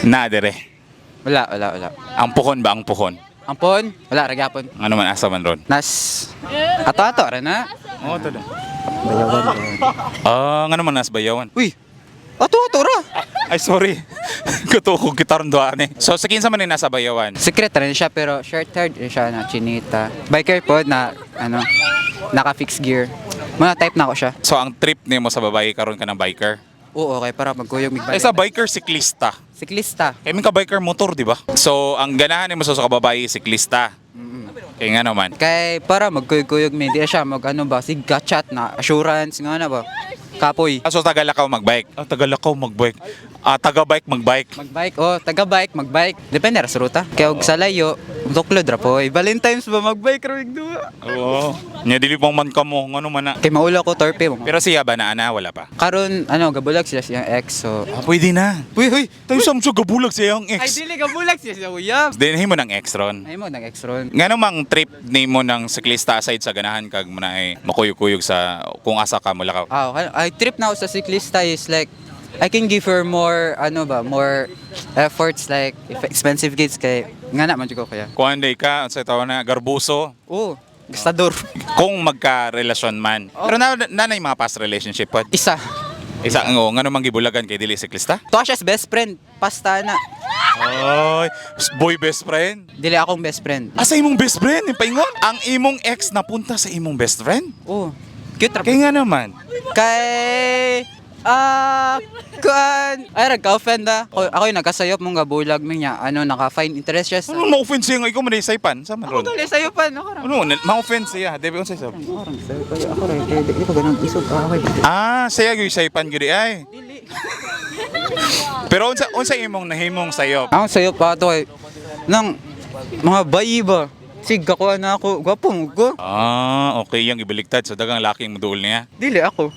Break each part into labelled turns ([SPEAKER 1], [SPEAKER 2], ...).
[SPEAKER 1] Na dire.
[SPEAKER 2] Wala.
[SPEAKER 1] Ang puhon ba ang puhon?
[SPEAKER 2] Ampon? Wala, ragyapon.
[SPEAKER 1] Ano man asa man ron?
[SPEAKER 2] Nas, ato-ato rin na.
[SPEAKER 1] Oo, tada.
[SPEAKER 2] Bayawan.
[SPEAKER 1] Ano man nas bayawan?
[SPEAKER 2] Uy, ato-ato ra.
[SPEAKER 1] Ay, sorry. Kutukog kita ron doon eh. So, sa kinsa man ni nasa bayawan?
[SPEAKER 2] Secret rin siya pero short-haired rin siya na chinita. Biker po na, naka-fix gear. Mga type na ako siya.
[SPEAKER 1] So, ang trip ni mo sa babae karon ka ng biker?
[SPEAKER 2] Oo, okay, para magkuyog
[SPEAKER 1] Ay, sa biker, siklista.
[SPEAKER 2] Siklista.
[SPEAKER 1] Kaya ka biker motor, di ba? So, ang ganahan ni mo sa kababae, siklista. Kaya nga naman.
[SPEAKER 2] Kay para magkuyog-kuyog may di na siya sig gachat na assurance nga na ba. Kapoy.
[SPEAKER 1] So, tagalakaw magbike. Tagalakaw magbike. Taga-bike magbike.
[SPEAKER 2] Magbike, taga-bike, magbike. Depende ra sa ruta. Kaya og sa layo, tuklod ra po. Valentine's ba magbike ra duwa.
[SPEAKER 1] Oo. Nya dili pang man ka mo, ano man na.
[SPEAKER 2] Kay maula ko torpe mo.
[SPEAKER 1] Pero siya ba na wala pa?
[SPEAKER 2] Karon gabulag sila siyang ex so.
[SPEAKER 1] Pwede na.
[SPEAKER 2] Uy.
[SPEAKER 1] Tayo sa mga gabulag siya ang
[SPEAKER 2] Ay
[SPEAKER 1] ex.
[SPEAKER 2] dili gabulag siya sa uyab.
[SPEAKER 1] Dinhin mo ng ex ron.
[SPEAKER 2] Ay mo nag ex ron.
[SPEAKER 1] Nga namang trip ni mo ng siklista aside sa ganahan kag mo na ay makuyog-kuyog sa kung asa ka mo lakaw.
[SPEAKER 2] I trip na ako sa siklista is like I can give her more more efforts like if expensive kids kay nga na man jud ko kaya.
[SPEAKER 1] Kung anday ka sa tawo na garbuso,
[SPEAKER 2] Oo, gastador.
[SPEAKER 1] kung magka-relasyon man. Pero nanay mga past relationship pod.
[SPEAKER 2] Isa.
[SPEAKER 1] Isa nga namang gibulagan kay dili siklista?
[SPEAKER 2] To siya's best friend, pasta na.
[SPEAKER 1] Ay, boy best friend.
[SPEAKER 2] Dili akong best friend.
[SPEAKER 1] Asa imong best friend? Yung paingon? Ang imong ex napunta sa imong best friend?
[SPEAKER 2] Oo. Cute ra.
[SPEAKER 1] Kaya nga naman.
[SPEAKER 2] Kay ay nagka-offend na. Ako yung nagkasayop mong gabulag mo niya. Naka-find interest siya sa...
[SPEAKER 1] Ano ma-offense siya nga? Ikaw man saypan? Sa man
[SPEAKER 2] Ako
[SPEAKER 1] ron?
[SPEAKER 2] tuloy sa'yo pa. Ako rin.
[SPEAKER 1] Ano? Ma-offense siya? Debe kung saypan.
[SPEAKER 2] Ako rin. Kaya di ko ganang isog.
[SPEAKER 1] Saya yung saypan gudi ay. Pero unsa imong nahimong sayop?
[SPEAKER 2] Ako sa'yo pa ito eh. Nang mga bayi ba? Sig ako na ako. Gwapo mo ko.
[SPEAKER 1] Okay yung ibaligtad. So dagang laking muduol niya.
[SPEAKER 2] Dili ako.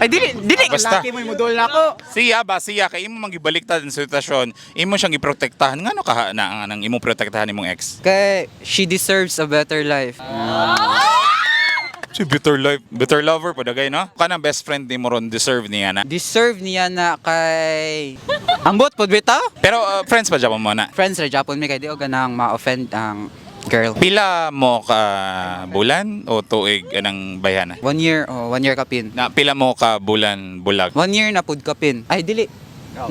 [SPEAKER 2] Ay dili
[SPEAKER 1] Basta.
[SPEAKER 2] laki mo yung mudol na ako.
[SPEAKER 1] Siya kay imo mangibaliktad ang sitwasyon, imo siyang iprotektahan ngano ka na ang imong protektahan imong ex.
[SPEAKER 2] Kay she deserves a better life.
[SPEAKER 1] Si bitter lover po dagay no? Kanang best friend ni mo ron deserve niya na.
[SPEAKER 2] Deserve niya na kay ambot pod bitaw.
[SPEAKER 1] Pero friends pa Japon mo na.
[SPEAKER 2] Friends ra Japon mi kay di o ganang ma-offend ang girl.
[SPEAKER 1] Pila mo ka bulan o tuig anang bayana?
[SPEAKER 2] 1 year, 1 year kapin.
[SPEAKER 1] Na pila mo ka bulan bulag?
[SPEAKER 2] 1 year na pud kapin. Ay dili.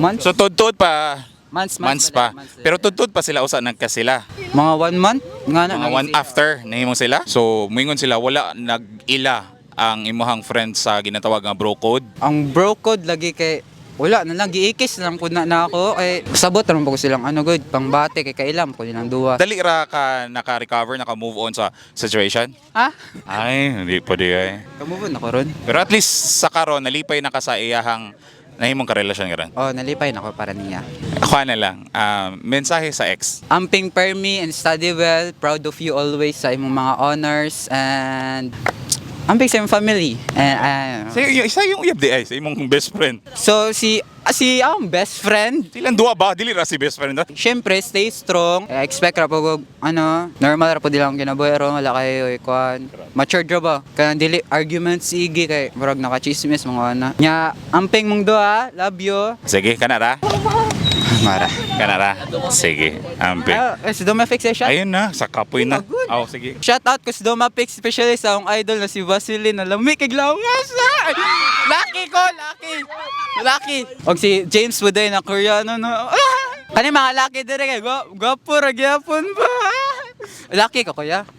[SPEAKER 2] Months?
[SPEAKER 1] So tudtod pa
[SPEAKER 2] Months
[SPEAKER 1] pa. Pero tudtod pa sila usa nagka sila.
[SPEAKER 2] mga 1 month nga na.
[SPEAKER 1] Mga one after nahimo sila. So moingon sila wala nag-ila ang imuhang friends sa ginatawag nga bro code.
[SPEAKER 2] Ang bro code lagi kay wala na lang giikis lang pud na ako kay sabot ra man ko silang good pangbate kay kailam ko nilang duwa.
[SPEAKER 1] Dali ra ka naka-recover, naka-move on sa situation?
[SPEAKER 2] Ha?
[SPEAKER 1] Ay, hindi pa di ay.
[SPEAKER 2] Kamove na ko ron.
[SPEAKER 1] Pero at least sa karon nalipay na ka sa iyahang nahimong karelasyon ka ron.
[SPEAKER 2] Nalipay na ko para niya.
[SPEAKER 1] Ako na lang, mensahe sa ex.
[SPEAKER 2] Amping permi and study well. Proud of you always sa imong mga honors and amping sa imong family. And
[SPEAKER 1] Sa isa yung uyab di ay, sa imong best friend.
[SPEAKER 2] so si ang best friend.
[SPEAKER 1] Silang duwa ba? Dili ra si best friend do?
[SPEAKER 2] Siyempre, stay strong. Expect ra po normal ra po dilang kinabuhi ron wala kayo kuan. Matured ra ba? Kaya dili argument sige kay murag naka-chismis mga ana. Nya amping mong duha, love you.
[SPEAKER 1] Sige, kanara.
[SPEAKER 2] Mara.
[SPEAKER 1] Kanara. Sige, ampe.
[SPEAKER 2] Si Doma Fixation.
[SPEAKER 1] Ayun na, sa kapoy na.
[SPEAKER 2] Good.
[SPEAKER 1] Sige.
[SPEAKER 2] Shout out ko si Doma Fix, especially sa akong idol na si Vaseline na lamig kay glawas. Lucky ko, lucky. Og si James Buday na Koreano no. Kani mga lucky dire kay gwapo ra gyapon ba. Lucky ko kuya.